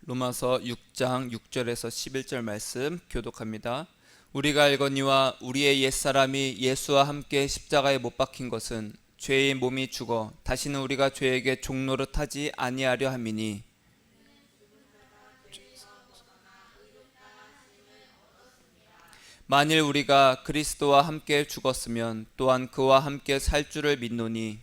로마서 6장 6절에서 11절 말씀 교독합니다. 우리가 알거니와 우리의 옛사람이 예수와 함께 십자가에 못 박힌 것은 죄의 몸이 죽어 다시는 우리가 죄에게 종노릇하지 아니하려 함이니, 만일 우리가 그리스도와 함께 죽었으면 또한 그와 함께 살 줄을 믿노니,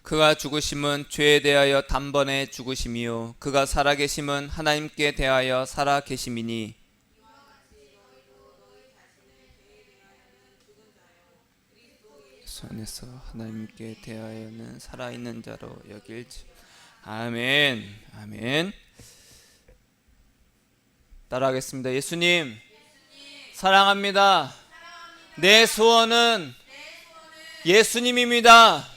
그가 죽으심은 죄에 대하여 단번에 죽으심이요 그가 살아계심은 하나님께 대하여 살아계심이니, 손에서 하나님께 대하여는 살아있는 자로 여길지. 아멘. 아멘. 따라하겠습니다. 예수님 사랑합니다. 내 소원은 예수님입니다.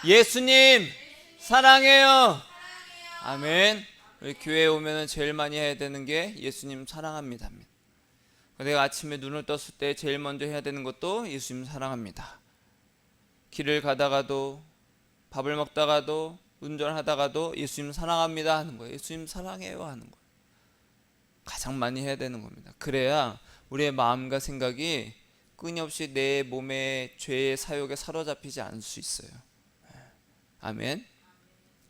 예수님 사랑해요. 아멘. 우리 교회에 오면 제일 많이 해야 되는 게 예수님 사랑합니다. 내가 아침에 눈을 떴을 때 제일 먼저 해야 되는 것도 예수님 사랑합니다. 길을 가다가도, 밥을 먹다가도, 운전하다가도 예수님 사랑합니다 하는 거예요. 예수님 사랑해요 하는 거예요. 가장 많이 해야 되는 겁니다. 그래야 우리의 마음과 생각이 끊임없이 내 몸의 죄의 사욕에 사로잡히지 않을 수 있어요. 아멘.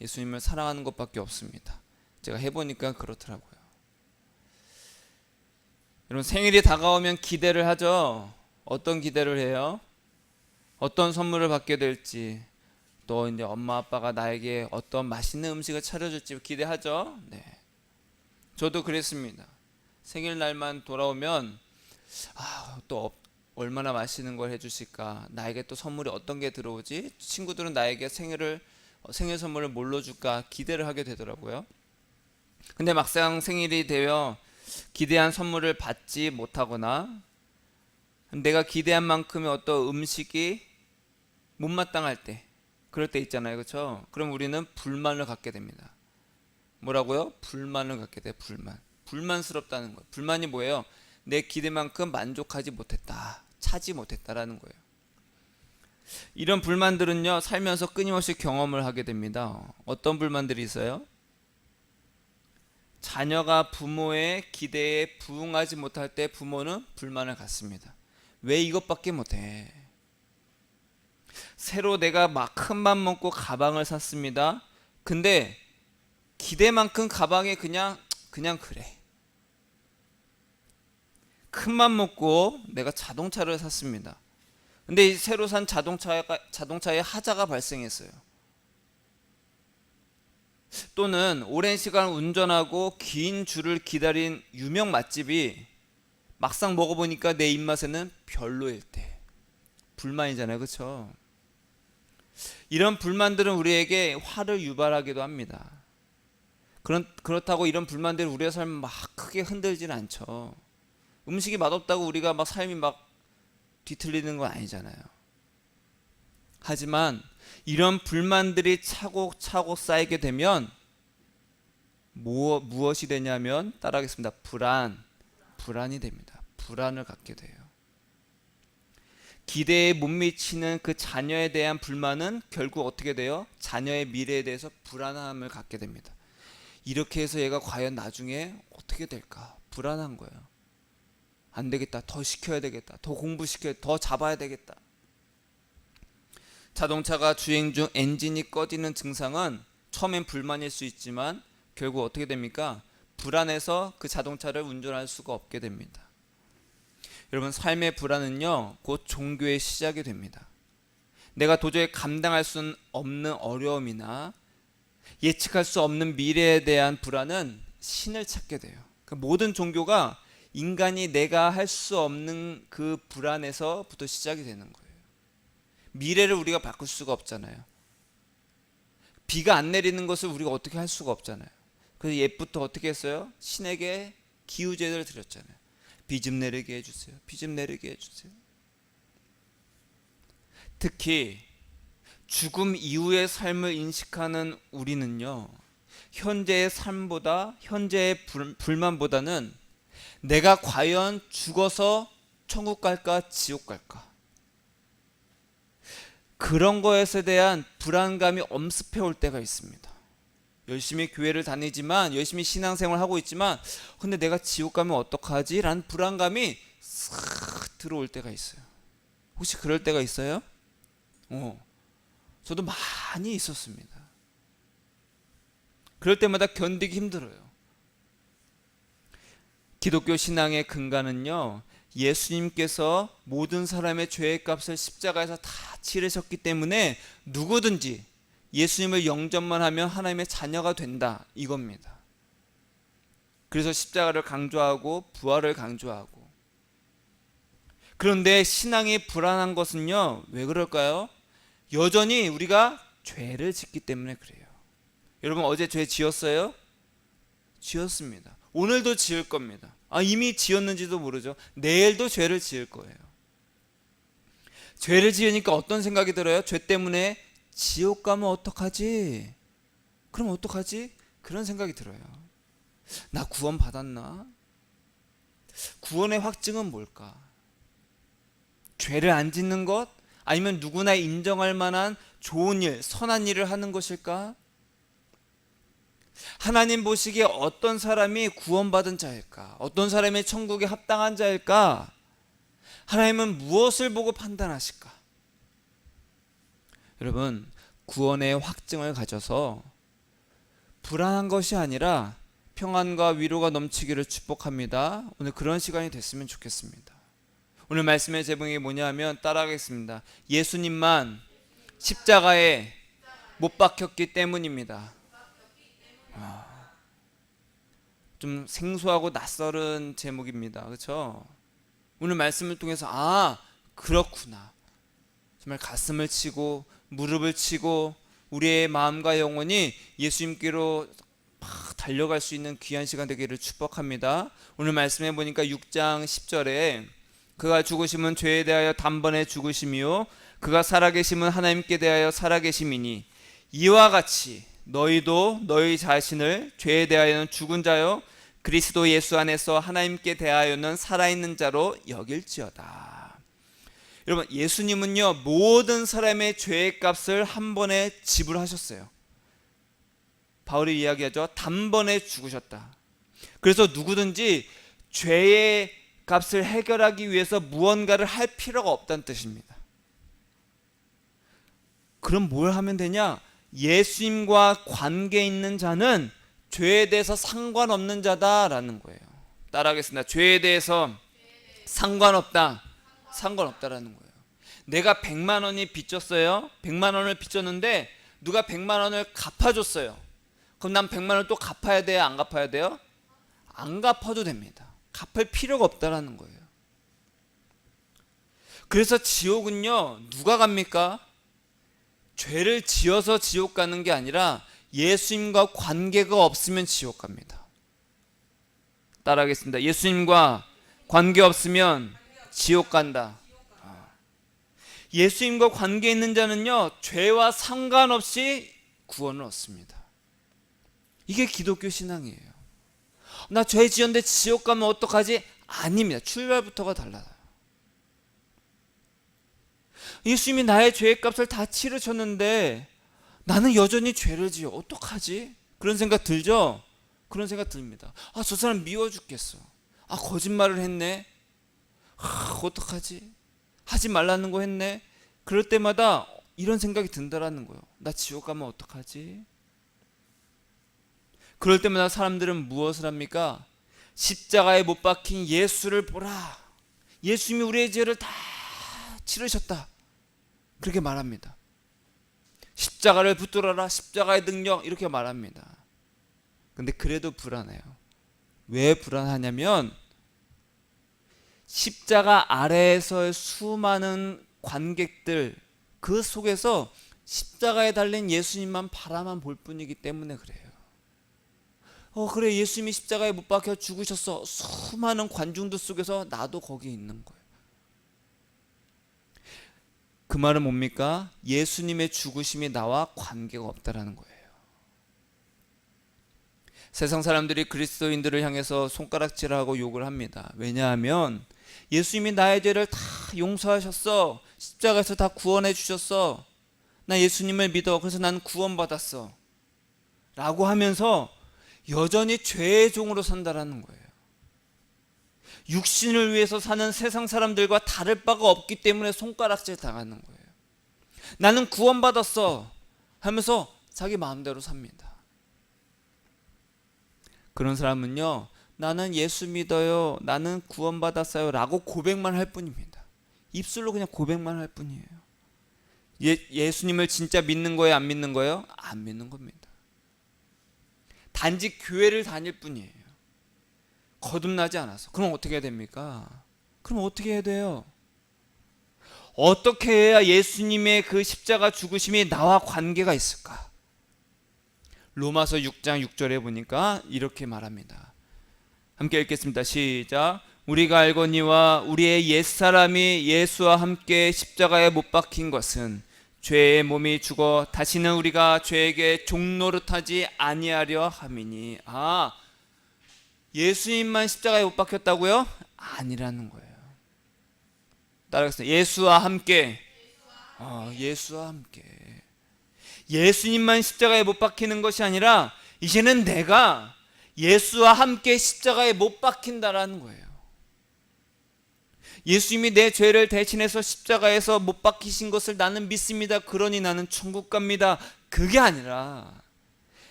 예수님을 사랑하는 것밖에 없습니다. 제가 해보니까 그렇더라고요. 여러분, 생일이 다가오면 기대를 하죠. 어떤 기대를 해요? 어떤 선물을 받게 될지, 또 이제 엄마 아빠가 나에게 어떤 맛있는 음식을 차려줄지 기대하죠. 네. 저도 그랬습니다. 생일날만 돌아오면 또 얼마나 맛있는 걸 해주실까, 나에게 또 선물이 어떤 게 들어오지, 친구들은 나에게 생일 선물을 뭘로 줄까 기대를 하게 되더라고요. 근데 막상 생일이 되어 기대한 선물을 받지 못하거나 내가 기대한 만큼의 어떤 음식이 못마땅할 때, 그럴 때 있잖아요. 그렇죠? 그럼 우리는 불만을 갖게 됩니다. 뭐라고요? 불만을 갖게 돼요. 불만스럽다는 거예요. 불만이 뭐예요? 내 기대만큼 만족하지 못했다, 차지 못했다라는 거예요. 이런 불만들은요, 살면서 끊임없이 경험을 하게 됩니다. 어떤 불만들이 있어요? 자녀가 부모의 기대에 부응하지 못할 때 부모는 불만을 갖습니다. 왜 이것밖에 못해? 새로 내가 막 큰 맘 먹고 가방을 샀습니다. 근데 기대만큼 가방에 그냥 그래. 큰 맘 먹고 내가 자동차를 샀습니다. 근데 이 새로 산 자동차에 하자가 발생했어요. 또는 오랜 시간 운전하고 긴 줄을 기다린 유명 맛집이 막상 먹어보니까 내 입맛에는 별로일 때, 불만이잖아요. 그렇죠? 이런 불만들은 우리에게 화를 유발하기도 합니다. 그렇다고 이런 불만들이 우리의 삶을 막 크게 흔들지는 않죠. 음식이 맛없다고 우리가 막 삶이 막 뒤틀리는 건 아니잖아요. 하지만 이런 불만들이 차곡차곡 쌓이게 되면 무엇이 되냐면, 따라하겠습니다. 불안이 됩니다. 불안을 갖게 돼요. 기대에 못 미치는 그 자녀에 대한 불만은 결국 어떻게 돼요? 자녀의 미래에 대해서 불안함을 갖게 됩니다. 이렇게 해서 얘가 과연 나중에 어떻게 될까? 불안한 거예요. 안 되겠다. 더 시켜야 되겠다. 더 공부시켜야, 더 잡아야 되겠다. 자동차가 주행 중 엔진이 꺼지는 증상은 처음엔 불만일 수 있지만 결국 어떻게 됩니까? 불안해서 그 자동차를 운전할 수가 없게 됩니다. 여러분, 삶의 불안은요, 곧 종교의 시작이 됩니다. 내가 도저히 감당할 수 없는 어려움이나 예측할 수 없는 미래에 대한 불안은 신을 찾게 돼요. 모든 종교가 인간이 내가 할 수 없는 그 불안에서부터 시작이 되는 거예요. 미래를 우리가 바꿀 수가 없잖아요. 비가 안 내리는 것을 우리가 어떻게 할 수가 없잖아요. 그래서 옛부터 어떻게 했어요? 신에게 기우제를 드렸잖아요. 비 좀 내리게 해주세요. 비 좀 내리게 해주세요. 특히 죽음 이후의 삶을 인식하는 우리는요, 현재의 삶보다, 현재의 불만보다는 내가 과연 죽어서 천국 갈까 지옥 갈까? 그런 것에 대한 불안감이 엄습해 올 때가 있습니다. 열심히 교회를 다니지만 열심히 신앙생활을 하고 있지만 근데 내가 지옥 가면 어떡하지? 라는 불안감이 싹 들어올 때가 있어요. 혹시 그럴 때가 있어요? 저도 많이 있었습니다. 그럴 때마다 견디기 힘들어요. 기독교 신앙의 근간은요, 예수님께서 모든 사람의 죄의 값을 십자가에서 다 치르셨기 때문에 누구든지 예수님을 영접만 하면 하나님의 자녀가 된다, 이겁니다. 그래서 십자가를 강조하고 부활을 강조하고. 그런데 신앙이 불안한 것은요, 왜 그럴까요? 여전히 우리가 죄를 짓기 때문에 그래요. 여러분, 어제 죄 지었어요? 지었습니다. 오늘도 지을 겁니다. 이미 지었는지도 모르죠. 내일도 죄를 지을 거예요. 죄를 지으니까 어떤 생각이 들어요? 죄 때문에 지옥 가면 어떡하지? 그럼 어떡하지? 그런 생각이 들어요. 나 구원 받았나? 구원의 확증은 뭘까? 죄를 안 짓는 것? 아니면 누구나 인정할 만한 좋은 일, 선한 일을 하는 것일까? 하나님 보시기에 어떤 사람이 구원받은 자일까? 어떤 사람이 천국에 합당한 자일까? 하나님은 무엇을 보고 판단하실까? 여러분, 구원의 확증을 가져서 불안한 것이 아니라 평안과 위로가 넘치기를 축복합니다. 오늘 그런 시간이 됐으면 좋겠습니다. 오늘 말씀의 제목이 뭐냐 하면 따라하겠습니다. 예수님만 십자가에 못 박혔기 때문입니다. 좀 생소하고 낯설은 제목입니다. 그렇죠? 오늘 말씀을 통해서 그렇구나. 정말 가슴을 치고 무릎을 치고 우리의 마음과 영혼이 예수님께로 막 달려갈 수 있는 귀한 시간 되기를 축복합니다. 오늘 말씀해 보니까 6장 10절에 그가 죽으심은 죄에 대하여 단번에 죽으심이요 그가 살아계심은 하나님께 대하여 살아계심이니 이와 같이 너희도 너희 자신을 죄에 대하여는 죽은 자요 그리스도 예수 안에서 하나님께 대하여는 살아있는 자로 여길지어다. 여러분, 예수님은요 모든 사람의 죄의 값을 한 번에 지불하셨어요. 바울이 이야기하죠. 단번에 죽으셨다. 그래서 누구든지 죄의 값을 해결하기 위해서 무언가를 할 필요가 없다는 뜻입니다. 그럼 뭘 하면 되냐? 예수님과 관계 있는 자는 죄에 대해서 상관없는 자다라는 거예요. 따라하겠습니다. 죄에 대해서 상관없다. 상관없다라는 거예요. 내가 100만 원이 빚졌어요. 100만 원을 빚졌는데 누가 100만 원을 갚아줬어요. 그럼 난 100만 원을 또 갚아야 돼요? 안 갚아야 돼요? 안 갚아도 됩니다. 갚을 필요가 없다라는 거예요. 그래서 지옥은요 누가 갑니까? 죄를 지어서 지옥 가는 게 아니라 예수님과 관계가 없으면 지옥 갑니다. 따라하겠습니다. 예수님과 관계 없으면 지옥 간다. 예수님과 관계 있는 자는요 죄와 상관없이 구원을 얻습니다. 이게 기독교 신앙이에요. 나 죄 지었는데 지옥 가면 어떡하지? 아닙니다. 출발부터가 달라요. 예수님이 나의 죄의 값을 다 치르셨는데 나는 여전히 죄를 지어 어떡하지? 그런 생각 들죠? 그런 생각 듭니다. 저 사람 미워 죽겠어. 거짓말을 했네. 어떡하지? 하지 말라는 거 했네. 그럴 때마다 이런 생각이 든다라는 거예요. 나 지옥 가면 어떡하지? 그럴 때마다 사람들은 무엇을 합니까? 십자가에 못 박힌 예수를 보라. 예수님이 우리의 죄를 다 치르셨다. 그렇게 말합니다. 십자가를 붙들어라. 십자가의 능력 이렇게 말합니다. 근데 그래도 불안해요. 왜 불안하냐면 십자가 아래에서의 수많은 관객들 그 속에서 십자가에 달린 예수님만 바라만 볼 뿐이기 때문에 그래요. 그래 예수님이 십자가에 못 박혀 죽으셨어. 수많은 관중들 속에서 나도 거기 있는 거예요. 그 말은 뭡니까? 예수님의 죽으심이 나와 관계가 없다라는 거예요. 세상 사람들이 그리스도인들을 향해서 손가락질하고 욕을 합니다. 왜냐하면 예수님이 나의 죄를 다 용서하셨어. 십자가에서 다 구원해 주셨어. 나 예수님을 믿어. 그래서 난 구원받았어. 라고 하면서 여전히 죄의 종으로 산다라는 거예요. 육신을 위해서 사는 세상 사람들과 다를 바가 없기 때문에 손가락질 당하는 거예요. 나는 구원받았어 하면서 자기 마음대로 삽니다. 그런 사람은요, 나는 예수 믿어요, 나는 구원받았어요 라고 고백만 할 뿐입니다. 입술로 그냥 고백만 할 뿐이에요. 예수님을 진짜 믿는 거예요, 안 믿는 거예요? 안 믿는 겁니다. 단지 교회를 다닐 뿐이에요. 거듭나지 않아서. 그럼 어떻게 해야 됩니까? 그럼 어떻게 해야 돼요? 어떻게 해야 예수님의 그 십자가 죽으심이 나와 관계가 있을까? 로마서 6장 6절에 보니까 이렇게 말합니다. 함께 읽겠습니다. 시작. 우리가 알거니와 우리의 옛사람이 예수와 함께 십자가에 못 박힌 것은 죄의 몸이 죽어 다시는 우리가 죄에게 종노릇하지 아니하려 함이니. 예수님만 십자가에 못 박혔다고요? 아니라는 거예요. 따라하겠습니다. 예수와 함께. 예수와 함께. 예수님만 십자가에 못 박히는 것이 아니라 이제는 내가 예수와 함께 십자가에 못 박힌다라는 거예요. 예수님이 내 죄를 대신해서 십자가에서 못 박히신 것을 나는 믿습니다. 그러니 나는 천국 갑니다. 그게 아니라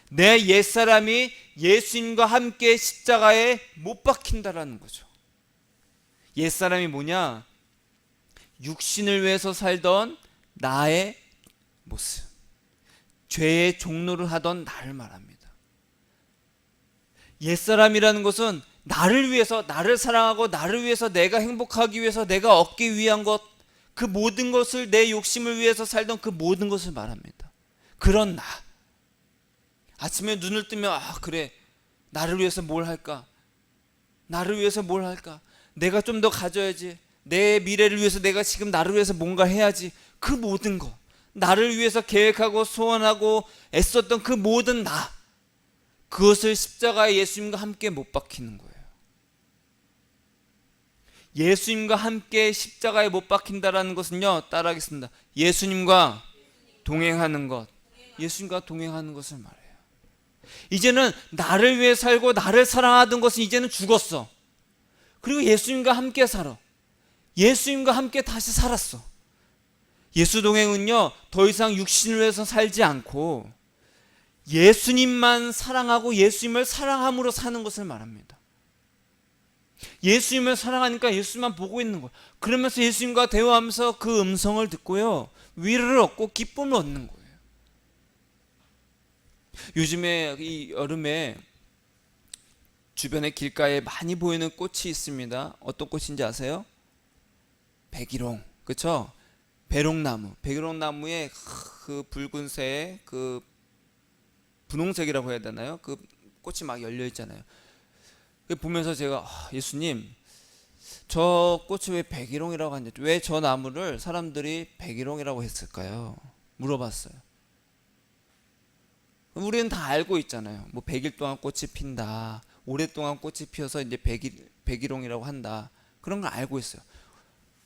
내 옛사람이 예수님과 함께 십자가에 못 박힌다라는 거죠. 옛사람이 뭐냐? 육신을 위해서 살던 나의 모습, 죄의 종로를 하던 나를 말합니다. 옛사람이라는 것은 나를 위해서, 나를 사랑하고 나를 위해서, 내가 행복하기 위해서, 내가 얻기 위한 것, 그 모든 것을, 내 욕심을 위해서 살던 그 모든 것을 말합니다. 그런 나. 아침에 눈을 뜨면 그래, 나를 위해서 뭘 할까? 나를 위해서 뭘 할까? 내가 좀 더 가져야지. 내 미래를 위해서 내가 지금 나를 위해서 뭔가 해야지. 그 모든 것, 나를 위해서 계획하고 소원하고 애썼던 그 모든 나, 그것을 십자가에 예수님과 함께 못 박히는 거예요. 예수님과 함께 십자가에 못 박힌다라는 것은요, 따라하겠습니다. 예수님과 동행하는 것, 예수님과 동행하는 것을 말해요. 이제는 나를 위해 살고 나를 사랑하던 것은 이제는 죽었어. 그리고 예수님과 함께 살아. 예수님과 함께 다시 살았어. 예수 동행은요, 더 이상 육신을 위해서 살지 않고 예수님만 사랑하고 예수님을 사랑함으로 사는 것을 말합니다. 예수님을 사랑하니까 예수님만 보고 있는 거예요. 그러면서 예수님과 대화하면서 그 음성을 듣고요, 위로를 얻고 기쁨을 얻는 거예요. 요즘에 이 여름에 주변에 길가에 많이 보이는 꽃이 있습니다. 어떤 꽃인지 아세요? 백일홍, 그렇죠? 배롱나무, 백일홍나무에 그 붉은색, 그 분홍색이라고 해야 되나요? 그 꽃이 막 열려 있잖아요. 보면서 제가 예수님, 저 꽃이 왜 백일홍이라고 하는지, 왜 저 나무를 사람들이 백일홍이라고 했을까요? 물어봤어요. 우리는 다 알고 있잖아요. 뭐 100일 동안 꽃이 핀다, 오랫동안 꽃이 피어서 이제 백일홍이라고 한다, 그런 걸 알고 있어요.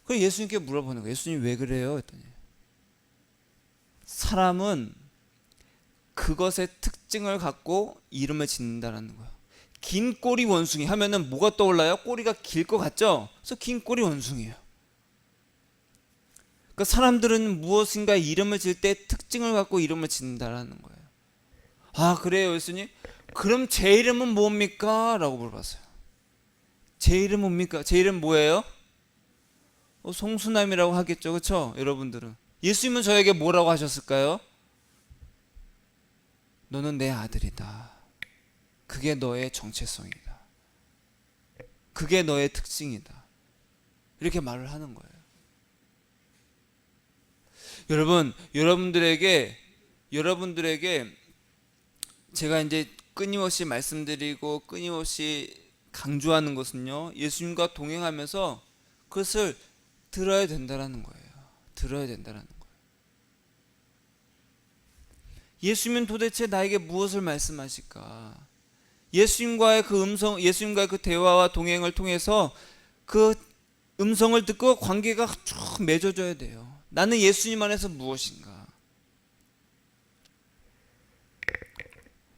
그래서 예수님께 물어보는 거예요. 예수님 왜 그래요? 했더니 사람은 그것의 특징을 갖고 이름을 짓는다라는 거예요. 긴 꼬리 원숭이 하면은 뭐가 떠올라요? 꼬리가 길 것 같죠? 그래서 긴 꼬리 원숭이에요. 그러니까 사람들은 무엇인가 이름을 지을 때 특징을 갖고 이름을 짓는다라는 거예요. 그래요 예수님? 그럼 제 이름은 뭡니까? 라고 물어봤어요. 제 이름 뭡니까? 제 이름 뭐예요? 송수남이라고 하겠죠, 그렇죠? 여러분들은 예수님은 저에게 뭐라고 하셨을까요? 너는 내 아들이다. 그게 너의 정체성이다. 그게 너의 특징이다. 이렇게 말을 하는 거예요. 여러분, 여러분들에게 제가 이제 끊임없이 말씀드리고 끊임없이 강조하는 것은요, 예수님과 동행하면서 그것을 들어야 된다라는 거예요. 들어야 된다라는 거예요. 예수님은 도대체 나에게 무엇을 말씀하실까? 예수님과의 그 음성, 예수님과의 그 대화와 동행을 통해서 그 음성을 듣고 관계가 쭉 맺어져야 돼요. 나는 예수님 안에서 무엇인가?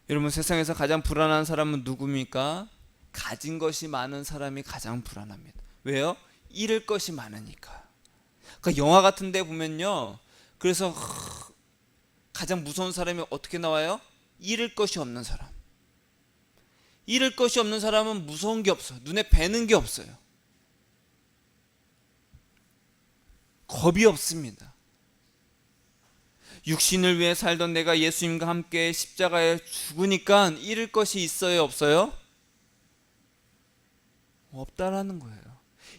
여러분, 세상에서 가장 불안한 사람은 누굽니까? 가진 것이 많은 사람이 가장 불안합니다. 왜요? 잃을 것이 많으니까. 그러니까 영화 같은 데 보면요, 그래서 가장 무서운 사람이 어떻게 나와요? 잃을 것이 없는 사람. 잃을 것이 없는 사람은 무서운 게 없어요. 눈에 뵈는 게 없어요. 겁이 없습니다. 육신을 위해 살던 내가 예수님과 함께 십자가에 죽으니까 잃을 것이 있어요, 없어요? 없다라는 거예요.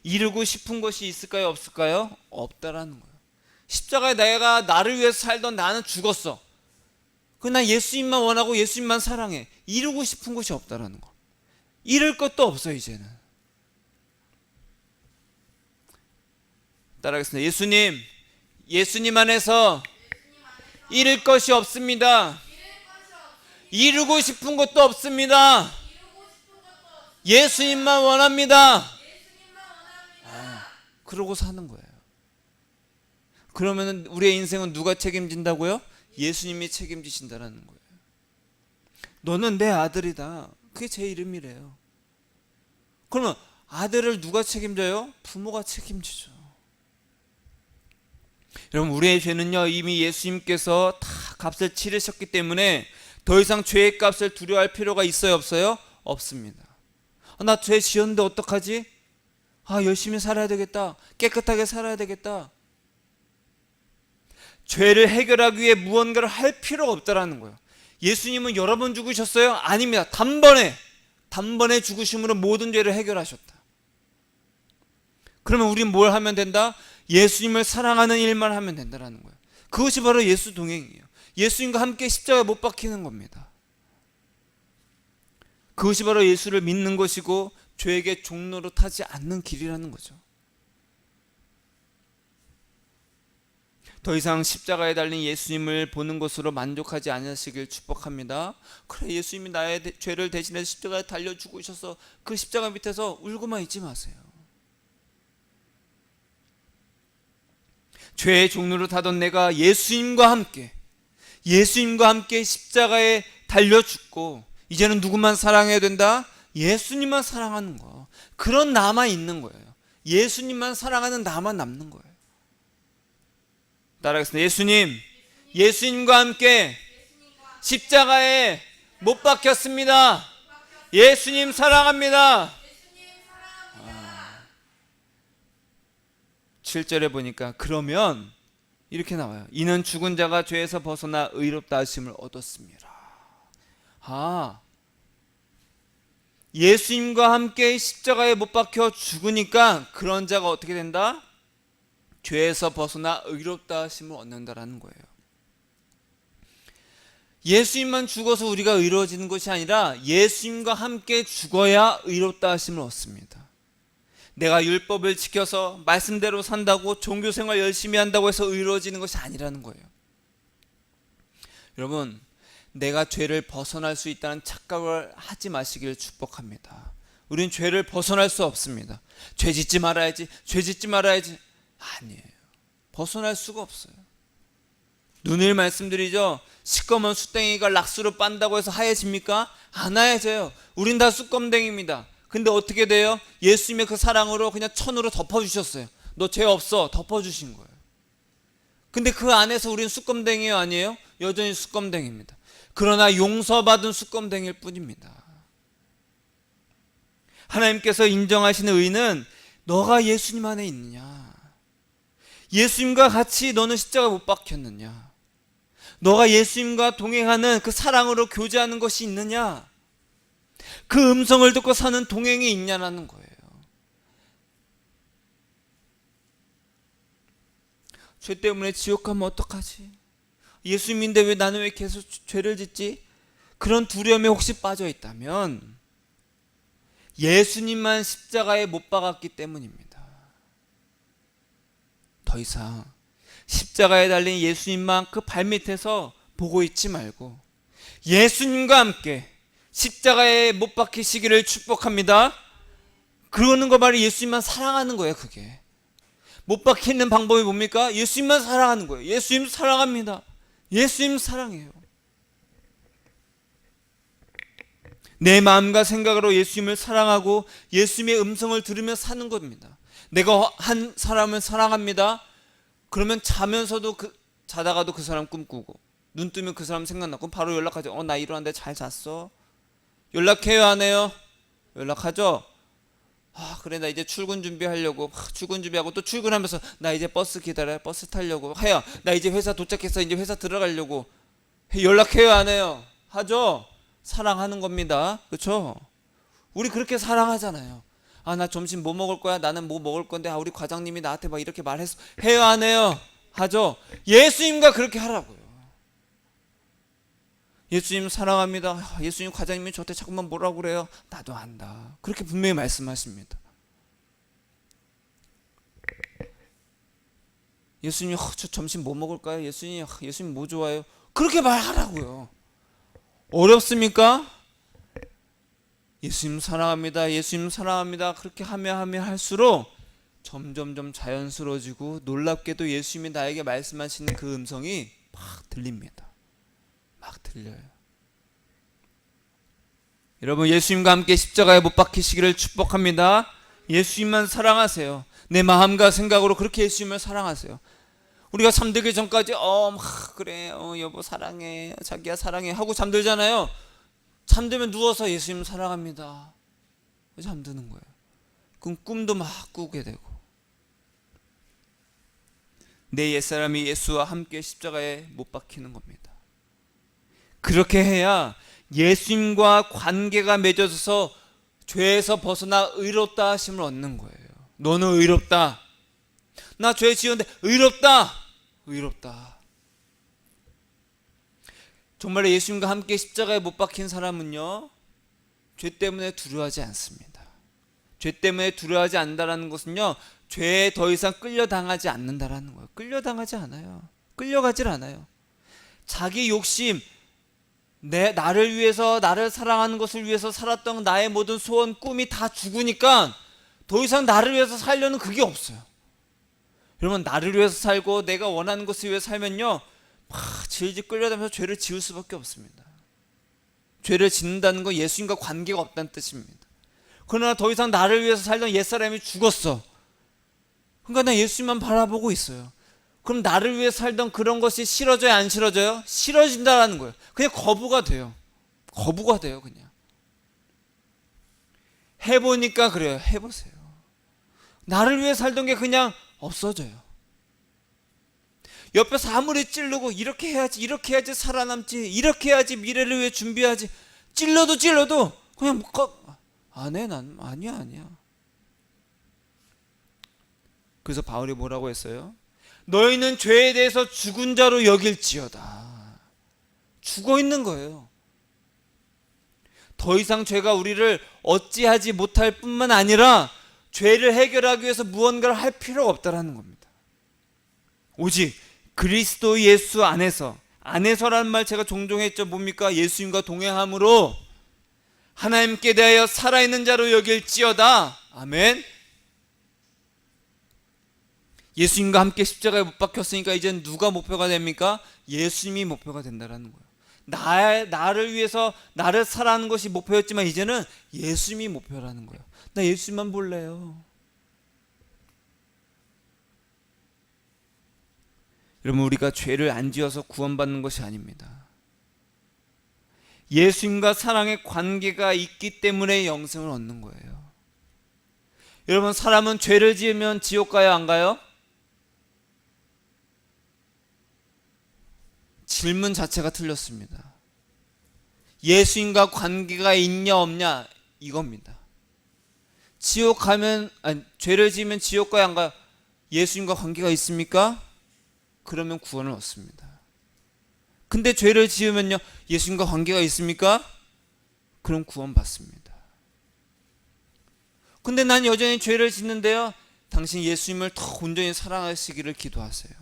이루고 싶은 것이 있을까요, 없을까요? 없다라는 거예요. 십자가에 내가 나를 위해서 살던 나는 죽었어. 난 예수님만 원하고 예수님만 사랑해. 이루고 싶은 것이 없다라는 거. 잃을 것도 없어 이제는. 따라하겠습니다. 예수님 안에서 잃을 것이 없습니다. 이루고 싶은 것도 없습니다. 예수님만 원합니다. 그러고 사는 거예요. 그러면 우리의 인생은 누가 책임진다고요? 예수님이 책임지신다라는 거예요. 너는 내 아들이다. 그게 제 이름이래요. 그러면 아들을 누가 책임져요? 부모가 책임지죠. 여러분, 우리의 죄는요, 이미 예수님께서 다 값을 치르셨기 때문에 더 이상 죄의 값을 두려워할 필요가 있어요, 없어요? 없습니다. 나 죄 지었는데 어떡하지? 열심히 살아야 되겠다. 깨끗하게 살아야 되겠다. 죄를 해결하기 위해 무언가를 할 필요가 없다라는 거예요. 예수님은 여러 번 죽으셨어요? 아닙니다. 단번에 죽으심으로 모든 죄를 해결하셨다. 그러면 우린 뭘 하면 된다? 예수님을 사랑하는 일만 하면 된다라는 거예요. 그것이 바로 예수 동행이에요. 예수님과 함께 십자가에 못 박히는 겁니다. 그것이 바로 예수를 믿는 것이고 죄에게 종로로 타지 않는 길이라는 거죠. 더 이상 십자가에 달린 예수님을 보는 것으로 만족하지 않으시길 축복합니다. 그래, 예수님이 나의 죄를 대신해 십자가에 달려 죽으셔서 그 십자가 밑에서 울고만 있지 마세요. 죄의 종로로 타던 내가 예수님과 함께 십자가에 달려 죽고 이제는 누구만 사랑해야 된다? 예수님만 사랑하는 거. 그런 나만 있는 거예요. 예수님만 사랑하는 나만 남는 거예요. 따라하겠습니다. 예수님과 함께 십자가에 못 박혔습니다. 예수님 사랑합니다. 7절에 보니까 그러면 이렇게 나와요. 이는 죽은 자가 죄에서 벗어나 의롭다 하심을 얻었습니다. 예수님과 함께 십자가에 못 박혀 죽으니까 그런 자가 어떻게 된다? 죄에서 벗어나 의롭다 하심을 얻는다라는 거예요. 예수님만 죽어서 우리가 의로워지는 것이 아니라 예수님과 함께 죽어야 의롭다 하심을 얻습니다. 내가 율법을 지켜서 말씀대로 산다고 종교생활 열심히 한다고 해서 의로워지는 것이 아니라는 거예요. 여러분, 내가 죄를 벗어날 수 있다는 착각을 하지 마시길 축복합니다. 우린 죄를 벗어날 수 없습니다. 죄 짓지 말아야지. 아니에요. 벗어날 수가 없어요. 눈을 말씀드리죠. 시꺼먼 숯댕이가 락스로 빤다고 해서 하얘집니까? 안 하얘져요. 우린 다 숯검댕이입니다. 근데 어떻게 돼요? 예수님의 그 사랑으로 그냥 천으로 덮어주셨어요. 너 죄 없어. 덮어주신 거예요. 근데 그 안에서 우린 숯검댕이요, 아니에요? 여전히 숯검댕이입니다. 그러나 용서받은 숯검댕이일 뿐입니다. 하나님께서 인정하시는 의는 너가 예수님 안에 있느냐? 예수님과 같이 너는 십자가 못 박혔느냐? 너가 예수님과 동행하는 그 사랑으로 교제하는 것이 있느냐? 그 음성을 듣고 사는 동행이 있냐라는 거예요. 죄 때문에 지옥 가면 어떡하지? 예수님인데 왜 나는 왜 계속 죄를 짓지? 그런 두려움에 혹시 빠져 있다면 예수님만 십자가에 못 박았기 때문입니다. 더 이상 십자가에 달린 예수님만 그 발밑에서 보고 있지 말고 예수님과 함께 십자가에 못 박히시기를 축복합니다. 그러는 거 말이 예수님만 사랑하는 거예요. 그게 못 박히는 방법이 뭡니까? 예수님만 사랑하는 거예요. 예수님 사랑합니다. 예수님 사랑해요. 내 마음과 생각으로 예수님을 사랑하고 예수님의 음성을 들으며 사는 겁니다. 내가 한 사람을 사랑합니다. 그러면 자면서도 자다가도 그 사람 꿈꾸고 눈 뜨면 그 사람 생각나고 바로 연락하죠. 나 일어났는데 잘 잤어? 연락해요 안 해요? 연락하죠. 그래 나 이제 출근 준비하려고 출근 준비하고 또 출근하면서 나 이제 버스 기다려 버스 타려고 해요. 나 이제 회사 도착해서 이제 회사 들어가려고 연락해요 안 해요? 하죠. 사랑하는 겁니다. 그렇죠? 우리 그렇게 사랑하잖아요. 나 점심 뭐 먹을 거야? 나는 뭐 먹을 건데 우리 과장님이 나한테 막 이렇게 말했어. 해요 안 해요? 하죠. 예수님과 그렇게 하라고요. 예수님 사랑합니다. 예수님 과장님이 저한테 자꾸만 뭐라고 그래요? 나도 안다. 그렇게 분명히 말씀하십니다. 예수님 저 점심 뭐 먹을까요? 예수님 뭐 좋아해요? 그렇게 말하라고요. 어렵습니까? 예수님 사랑합니다. 예수님 사랑합니다. 그렇게 하면 할수록 점점점 자연스러워지고 놀랍게도 예수님이 나에게 말씀하시는 그 음성이 막 들립니다. 막 들려요. 여러분 예수님과 함께 십자가에 못 박히시기를 축복합니다. 예수님만 사랑하세요. 내 마음과 생각으로 그렇게 예수님을 사랑하세요. 우리가 잠들기 전까지 그래 여보 사랑해 자기야 사랑해 하고 잠들잖아요. 잠들면 누워서 예수님 사랑합니다 잠드는 거예요. 그럼 꿈도 막 꾸게 되고 내 옛사람이 예수와 함께 십자가에 못 박히는 겁니다. 그렇게 해야 예수님과 관계가 맺어져서 죄에서 벗어나 의롭다 하심을 얻는 거예요. 너는 의롭다. 나 죄 지었는데 의롭다. 정말 예수님과 함께 십자가에 못 박힌 사람은요 죄 때문에 두려워하지 않습니다. 죄 때문에 두려워하지 않는다는 것은요 죄에 더 이상 끌려당하지 않는다라는 거예요. 끌려당하지 않아요. 끌려가질 않아요. 자기 욕심, 나를 위해서 나를 사랑하는 것을 위해서 살았던 나의 모든 소원, 꿈이 다 죽으니까 더 이상 나를 위해서 살려는 그게 없어요. 여러분 나를 위해서 살고 내가 원하는 것을 위해 살면요 막 질질 끌려다니면서 죄를 지을 수밖에 없습니다. 죄를 짓는다는 건 예수님과 관계가 없다는 뜻입니다. 그러나 더 이상 나를 위해서 살던 옛사람이 죽었어. 그러니까 나 예수님만 바라보고 있어요. 그럼 나를 위해 살던 그런 것이 싫어져요 안 싫어져요? 싫어진다라는 거예요. 그냥 거부가 돼요. 그냥 해보니까 그래요. 해보세요. 나를 위해 살던 게 그냥 없어져요. 옆에서 아무리 찌르고 이렇게 해야지 살아남지, 이렇게 해야지 미래를 위해 준비하지, 찔러도 그냥 안 해. 난 아니야. 그래서 바울이 뭐라고 했어요? 너희는 죄에 대해서 죽은 자로 여길지어다. 죽어 있는 거예요. 더 이상 죄가 우리를 어찌하지 못할 뿐만 아니라 죄를 해결하기 위해서 무언가를 할 필요가 없다라는 겁니다. 오직 그리스도 예수 안에서라는 말 제가 종종 했죠. 뭡니까? 예수님과 동행함으로 하나님께 대하여 살아있는 자로 여길지어다. 아멘. 예수님과 함께 십자가에 못 박혔으니까 이제는 누가 목표가 됩니까? 예수님이 목표가 된다라는 거예요. 나를 위해서 나를 살아가는 것이 목표였지만 이제는 예수님이 목표라는 거예요. 나 예수님만 볼래요. 여러분 우리가 죄를 안 지어서 구원받는 것이 아닙니다. 예수님과 사랑의 관계가 있기 때문에 영생을 얻는 거예요. 여러분 사람은 죄를 지으면 지옥 가요 안 가요? 질문 자체가 틀렸습니다. 예수님과 관계가 있냐 없냐 이겁니다. 죄를 지으면 지옥 가요 안 가요? 예수님과 관계가 있습니까? 그러면 구원을 얻습니다. 근데 죄를 지으면요 예수님과 관계가 있습니까? 그럼 구원 받습니다. 근데 난 여전히 죄를 짓는데요, 당신 예수님을 더 온전히 사랑하시기를 기도하세요.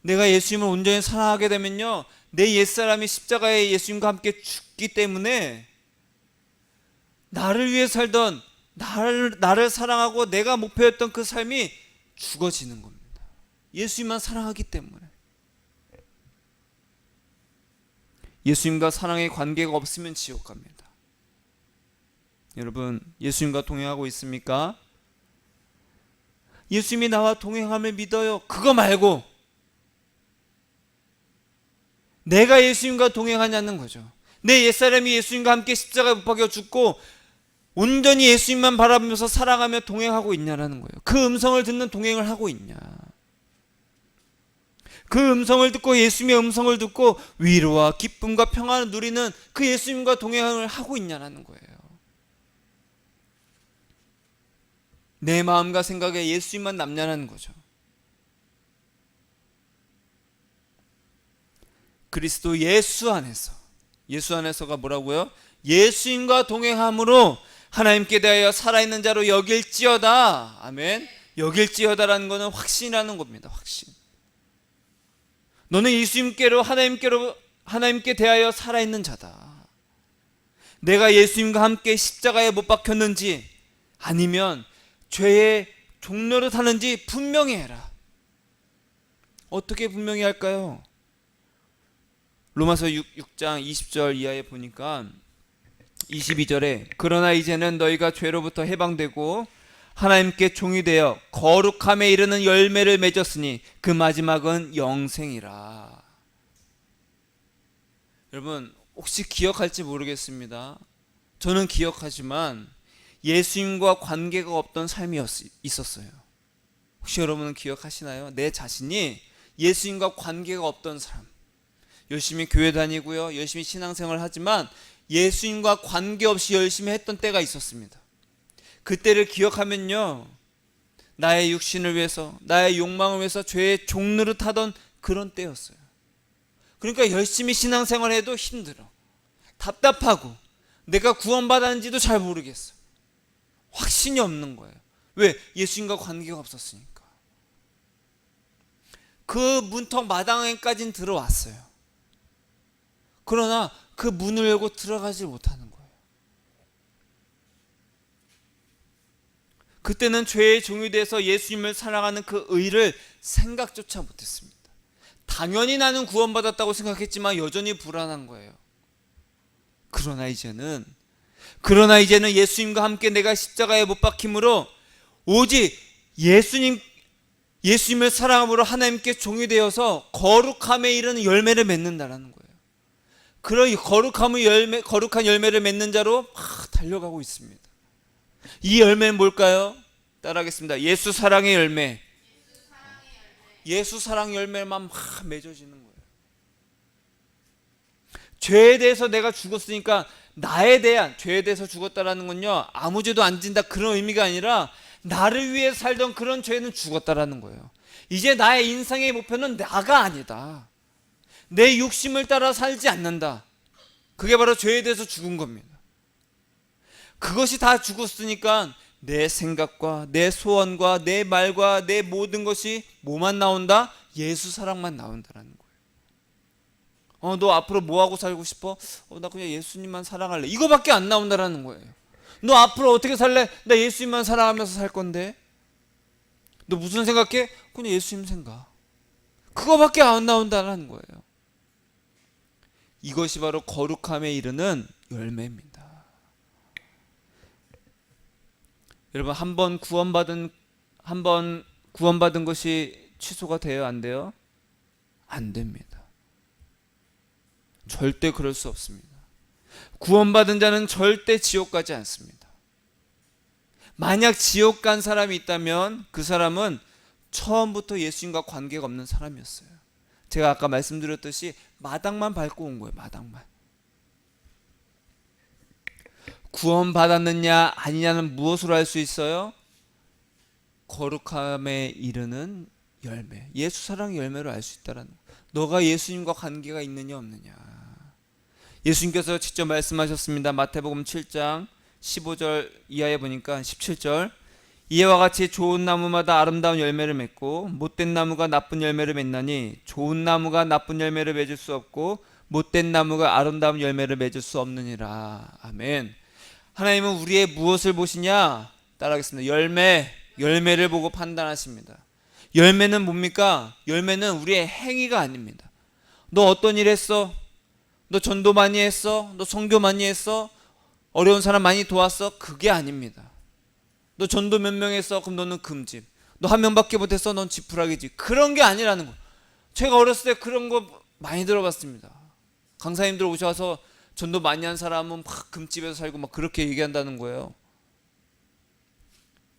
내가 예수님을 온전히 사랑하게 되면요 내 옛사람이 십자가에 예수님과 함께 죽기 때문에 나를 위해 살던, 나를 사랑하고 내가 목표였던 그 삶이 죽어지는 겁니다. 예수님만 사랑하기 때문에. 예수님과 사랑의 관계가 없으면 지옥 갑니다. 여러분, 예수님과 동행하고 있습니까? 예수님이 나와 동행함을 믿어요. 그거 말고 내가 예수님과 동행하냐는 거죠. 내 옛사람이 예수님과 함께 십자가에 못 박혀 죽고 온전히 예수님만 바라보면서 사랑하며 동행하고 있냐라는 거예요. 그 음성을 듣는 동행을 하고 있냐. 그 음성을 듣고 예수님의 음성을 듣고 위로와 기쁨과 평안을 누리는 그 예수님과 동행을 하고 있냐라는 거예요. 내 마음과 생각에 예수님만 남냐는 거죠. 그리스도 예수 안에서가 뭐라고요? 예수님과 동행함으로 하나님께 대하여 살아있는 자로 여길지어다. 아멘. 여길지어다라는 것은 확신이라는 겁니다. 확신. 너는 예수님께로 하나님께 대하여 살아있는 자다. 내가 예수님과 함께 십자가에 못 박혔는지 아니면 죄의 종로를 타는지 분명히 해라. 어떻게 분명히 할까요? 로마서 6장 20절 이하에 보니까 22절에 그러나 이제는 너희가 죄로부터 해방되고 하나님께 종이 되어 거룩함에 이르는 열매를 맺었으니 그 마지막은 영생이라. 여러분, 혹시 기억할지 모르겠습니다. 저는 기억하지만 예수님과 관계가 없던 삶이 있었어요. 혹시 여러분은 기억하시나요? 내 자신이 예수님과 관계가 없던 사람. 열심히 교회 다니고요, 열심히 신앙생활을 하지만 예수님과 관계없이 열심히 했던 때가 있었습니다. 그때를 기억하면요, 나의 육신을 위해서, 나의 욕망을 위해서 죄의 종노릇 하던 그런 때였어요. 그러니까 열심히 신앙생활해도 힘들어, 답답하고 내가 구원받았는지도 잘 모르겠어. 확신이 없는 거예요. 왜? 예수님과 관계가 없었으니까. 그 문턱 마당에까지는 들어왔어요. 그러나 그 문을 열고 들어가지 못하는 거예요. 그때는 죄의 종이 돼서 예수님을 사랑하는 그 의를 생각조차 못했습니다. 당연히 나는 구원받았다고 생각했지만 여전히 불안한 거예요. 그러나 이제는 예수님과 함께 내가 십자가에 못 박힘으로 오직 예수님을 사랑함으로 하나님께 종이 되어서 거룩함에 이르는 열매를 맺는다라는 거예요. 그런 거룩한 열매를 맺는 자로 막 달려가고 있습니다. 이 열매는 뭘까요? 따라하겠습니다. 예수 사랑의 열매. 예수 사랑 열매만 막 맺어지는 거예요. 죄에 대해서 내가 죽었으니까 나에 대한 죄에 대해서 죽었다라는 건요, 아무 죄도 안 진다 그런 의미가 아니라 나를 위해 살던 그런 죄는 죽었다라는 거예요. 이제 나의 인생의 목표는 나가 아니다. 내 욕심을 따라 살지 않는다. 그게 바로 죄에 대해서 죽은 겁니다. 그것이 다 죽었으니까 내 생각과 내 소원과 내 말과 내 모든 것이 뭐만 나온다? 예수 사랑만 나온다라는 거예요. 너 앞으로 뭐 하고 살고 싶어? 나 그냥 예수님만 사랑할래. 이거밖에 안 나온다라는 거예요. 너 앞으로 어떻게 살래? 나 예수님만 사랑하면서 살 건데. 너 무슨 생각해? 그냥 예수님 생각. 그거밖에 안 나온다라는 거예요. 이것이 바로 거룩함에 이르는 열매입니다. 여러분, 한 번 구원받은 것이 취소가 돼요? 안 돼요? 안 됩니다. 절대 그럴 수 없습니다. 구원받은 자는 절대 지옥 가지 않습니다. 만약 지옥 간 사람이 있다면 그 사람은 처음부터 예수님과 관계가 없는 사람이었어요. 제가 아까 말씀드렸듯이 마당만 밟고 온 거예요. 마당만. 구원받았느냐 아니냐는 무엇으로 알 수 있어요? 거룩함에 이르는 열매, 예수 사랑의 열매로 알 수 있다라는 거예요. 너가 예수님과 관계가 있느냐 없느냐. 예수님께서 직접 말씀하셨습니다. 마태복음 7장 15절 이하에 보니까 17절, 이와 같이 좋은 나무마다 아름다운 열매를 맺고 못된 나무가 나쁜 열매를 맺나니 좋은 나무가 나쁜 열매를 맺을 수 없고 못된 나무가 아름다운 열매를 맺을 수 없느니라. 아멘. 하나님은 우리의 무엇을 보시냐? 따라하겠습니다. 열매를 보고 판단하십니다. 열매는 뭡니까? 열매는 우리의 행위가 아닙니다. 너 어떤 일 했어? 너 전도 많이 했어? 너 선교 많이 했어? 어려운 사람 많이 도왔어? 그게 아닙니다. 너 전도 몇 명 했어? 그럼 너는 금집. 너 한 명밖에 못했어? 넌 지푸라기지. 그런 게 아니라는 거예요. 제가 어렸을 때 그런 거 많이 들어봤습니다. 강사님들 오셔서 전도 많이 한 사람은 막 금집에서 살고 막 그렇게 얘기한다는 거예요.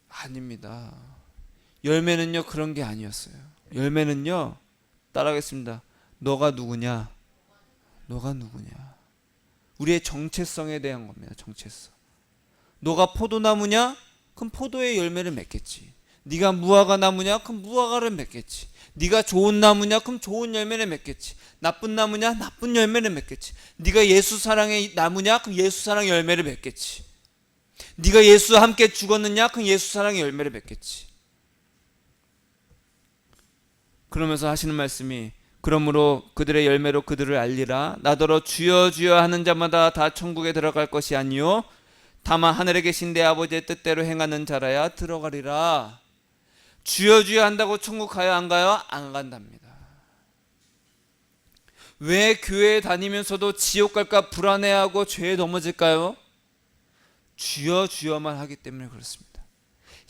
아닙니다. 열매는요 그런 게 아니었어요. 열매는요, 따라하겠습니다. 너가 누구냐? 너가 누구냐? 우리의 정체성에 대한 겁니다. 정체성. 너가 포도나무냐? 그럼 포도의 열매를 맺겠지. 네가 무화과 나무냐? 그럼 무화과를 맺겠지. 네가 좋은 나무냐? 그럼 좋은 열매를 맺겠지. 나쁜 나무냐? 나쁜 열매를 맺겠지. 네가 예수 사랑의 나무냐? 그럼 예수 사랑의 열매를 맺겠지. 네가 예수와 함께 죽었느냐? 그럼 예수 사랑의 열매를 맺겠지. 그러면서 하시는 말씀이 그러므로 그들의 열매로 그들을 알리라. 나더러 주여 주여 하는 자마다 다 천국에 들어갈 것이 아니요 다만 하늘에 계신 내 아버지의 뜻대로 행하는 자라야 들어가리라. 주여 주여 한다고 천국 가요 안 가요? 안 간답니다. 왜 교회에 다니면서도 지옥 갈까 불안해하고 죄에 넘어질까요? 주여 주여만 하기 때문에 그렇습니다.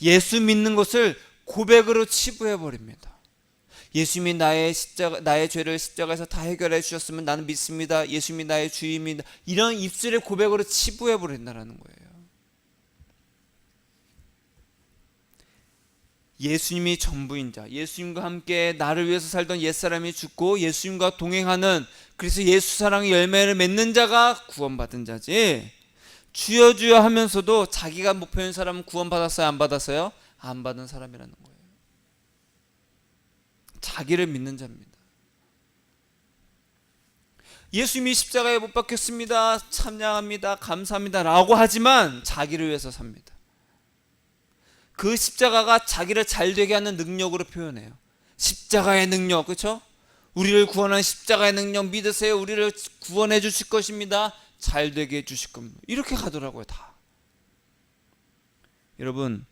예수 믿는 것을 고백으로 치부해 버립니다. 예수님이 나의 죄를 십자가에서 다 해결해 주셨으면 나는 믿습니다. 예수님이 나의 주입니다. 이런 입술의 고백으로 치부해 버린다는 거예요. 예수님이 전부인 자, 예수님과 함께 나를 위해서 살던 옛사람이 죽고 예수님과 동행하는, 그래서 예수 사랑의 열매를 맺는 자가 구원받은 자지, 주여 주여 하면서도 자기가 목표인 사람은 구원받았어요 안 받았어요? 안 받은 사람이라는 거예요. 자기를 믿는 자입니다. 예수님이 십자가에 못 박혔습니다, 찬양합니다, 감사합니다 라고 하지만 자기를 위해서 삽니다. 그 십자가가 자기를 잘되게 하는 능력으로 표현해요. 십자가의 능력, 그렇죠? 우리를 구원한 십자가의 능력 믿으세요. 우리를 구원해 주실 것입니다. 잘되게 해주실 겁니다. 이렇게 가더라고요. 다. 여러분,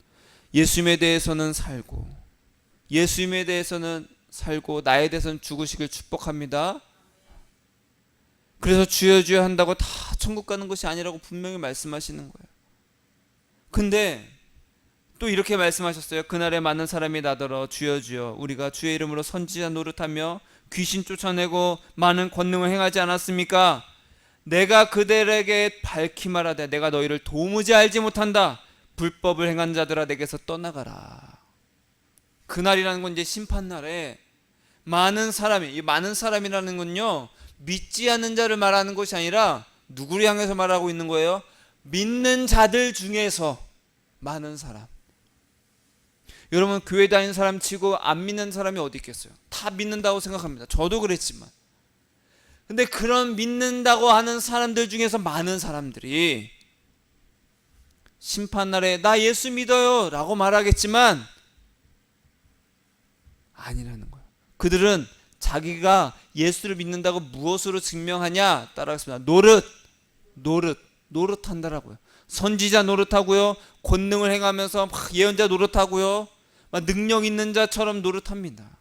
예수님에 대해서는 살고, 예수님에 대해서는 살고, 나에 대해서는 죽으시길 축복합니다. 그래서 주여 주여 한다고 다 천국 가는 것이 아니라고 분명히 말씀하시는 거예요. 근데 또 이렇게 말씀하셨어요. 그날에 많은 사람이 나더러 주여 주여 우리가 주의 이름으로 선지자 노릇하며 귀신 쫓아내고 많은 권능을 행하지 않았습니까? 내가 그들에게 밝히 말하되 내가 너희를 도무지 알지 못한다. 불법을 행한 자들아 내게서 떠나가라. 그날이라는 건 이제 심판날에 많은 사람이, 이 많은 사람이라는 건요 믿지 않는 자를 말하는 것이 아니라 누구를 향해서 말하고 있는 거예요? 믿는 자들 중에서 많은 사람. 여러분, 교회 다니는 사람 치고 안 믿는 사람이 어디 있겠어요? 다 믿는다고 생각합니다. 저도 그랬지만. 근데 그런 믿는다고 하는 사람들 중에서 많은 사람들이 심판날에 나 예수 믿어요 라고 말하겠지만 아니라는 거예요. 그들은 자기가 예수를 믿는다고 무엇으로 증명하냐? 따라하겠습니다. 노릇한다라고요. 선지자 노릇하고요, 권능을 행하면서 막 예언자 노릇하고요, 막 능력 있는 자처럼 노릇합니다.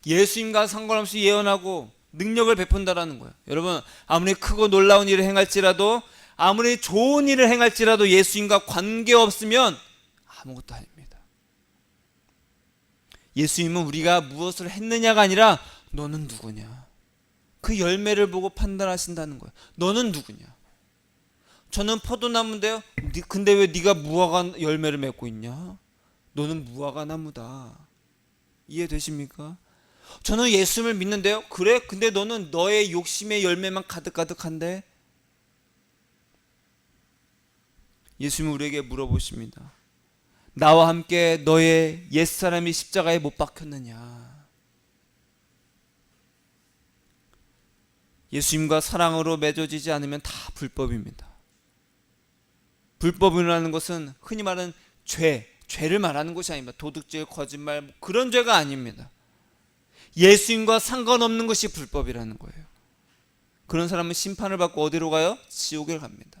예수님과 상관없이 예언하고 능력을 베푼다라는 거예요. 여러분, 아무리 크고 놀라운 일을 행할지라도, 아무리 좋은 일을 행할지라도 예수님과 관계없으면 아무것도 아닙니다. 예수님은 우리가 무엇을 했느냐가 아니라 너는 누구냐, 그 열매를 보고 판단하신다는 거예요. 너는 누구냐. 저는 포도나무인데요, 근데 왜 네가 무화과 열매를 맺고 있냐? 너는 무화과 나무다. 이해되십니까? 저는 예수님을 믿는데요, 그래? 근데 너는 너의 욕심의 열매만 가득가득한데? 예수님은 우리에게 물어보십니다. 나와 함께 너의 옛사람이 십자가에 못 박혔느냐? 예수님과 사랑으로 맺어지지 않으면 다 불법입니다. 불법이라는 것은 흔히 말하는 죄를 말하는 것이 아닙니다. 도둑질, 거짓말, 그런 죄가 아닙니다. 예수님과 상관없는 것이 불법이라는 거예요. 그런 사람은 심판을 받고 어디로 가요? 지옥에 갑니다.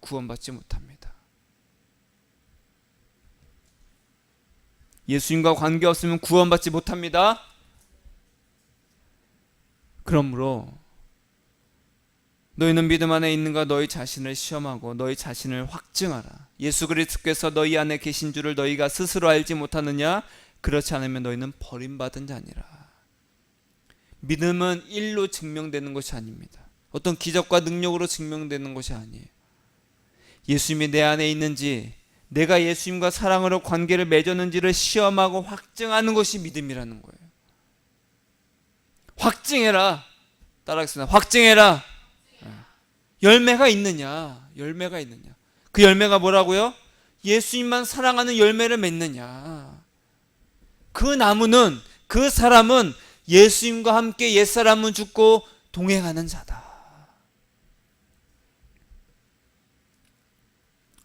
구원받지 못합니다. 예수님과 관계 없으면 구원받지 못합니다. 그러므로 너희는 믿음 안에 있는가 너희 자신을 시험하고 너희 자신을 확증하라. 예수 그리스도께서 너희 안에 계신 줄을 너희가 스스로 알지 못하느냐? 그렇지 않으면 너희는 버림받은 자니라. 믿음은 일로 증명되는 것이 아닙니다. 어떤 기적과 능력으로 증명되는 것이 아니에요. 예수님이 내 안에 있는지, 내가 예수님과 사랑으로 관계를 맺었는지를 시험하고 확증하는 것이 믿음이라는 거예요. 확증해라. 따라하겠습니다. 확증해라. 열매가 있느냐? 열매가 있느냐? 그 열매가 뭐라고요? 예수님만 사랑하는 열매를 맺느냐? 그 나무는, 그 사람은 예수님과 함께 옛사람은 죽고 동행하는 자다.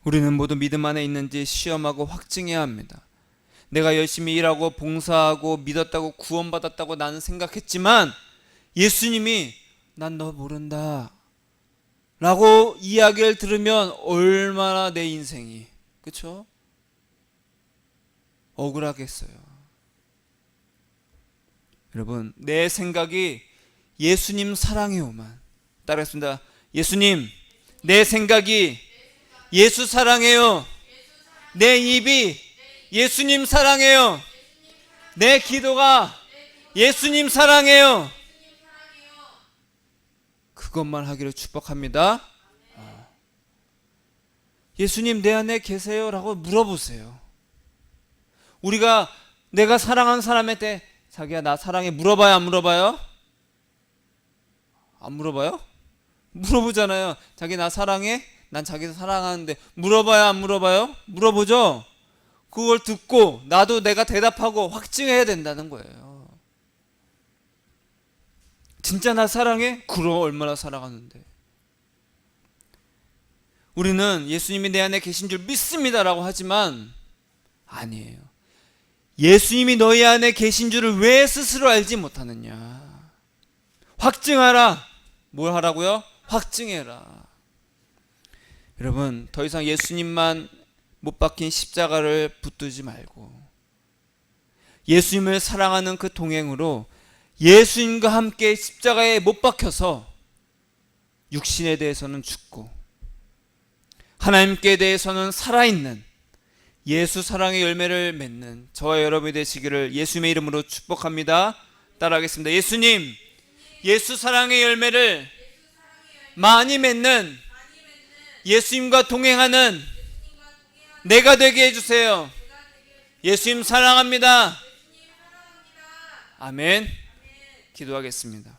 우리는 모두 믿음 안에 있는지 시험하고 확증해야 합니다. 내가 열심히 일하고 봉사하고 믿었다고 구원받았다고 나는 생각했지만 예수님이 난 너 모른다 라고 이야기를 들으면 얼마나 내 인생이, 그쵸? 억울하겠어요. 여러분, 내 생각이 예수님 사랑해요만. 따라하겠습니다. 예수님, 내 생각이 예수 사랑해요. 내 입이 예수님 사랑해요. 내 기도가 예수님 사랑해요. 그것만 하기를 축복합니다. 예수님 내 안에 계세요? 라고 물어보세요. 우리가 내가 사랑하는 사람한테 자기야 나 사랑해 물어봐요 안 물어봐요? 안 물어봐요? 물어보잖아요. 자기 나 사랑해? 난 자기 사랑하는데 물어봐요 안 물어봐요? 물어보죠. 그걸 듣고 나도 내가 대답하고 확증해야 된다는 거예요. 진짜 나 사랑해? 그럼 얼마나 사랑하는데. 우리는 예수님이 내 안에 계신 줄 믿습니다라고 하지만 아니에요. 예수님이 너희 안에 계신 줄을 왜 스스로 알지 못하느냐? 확증하라. 뭘 하라고요? 확증해라. 여러분, 더 이상 예수님만 못 박힌 십자가를 붙들지 말고 예수님을 사랑하는 그 동행으로 예수님과 함께 십자가에 못 박혀서 육신에 대해서는 죽고 하나님께 대해서는 살아있는 예수 사랑의 열매를 맺는 저와 여러분이 되시기를 예수님의 이름으로 축복합니다. 따라하겠습니다. 예수님, 예수 사랑의 열매를 많이 맺는 예수님과 동행하는 내가 되게 해주세요. 예수님 사랑합니다. 아멘. 기도하겠습니다.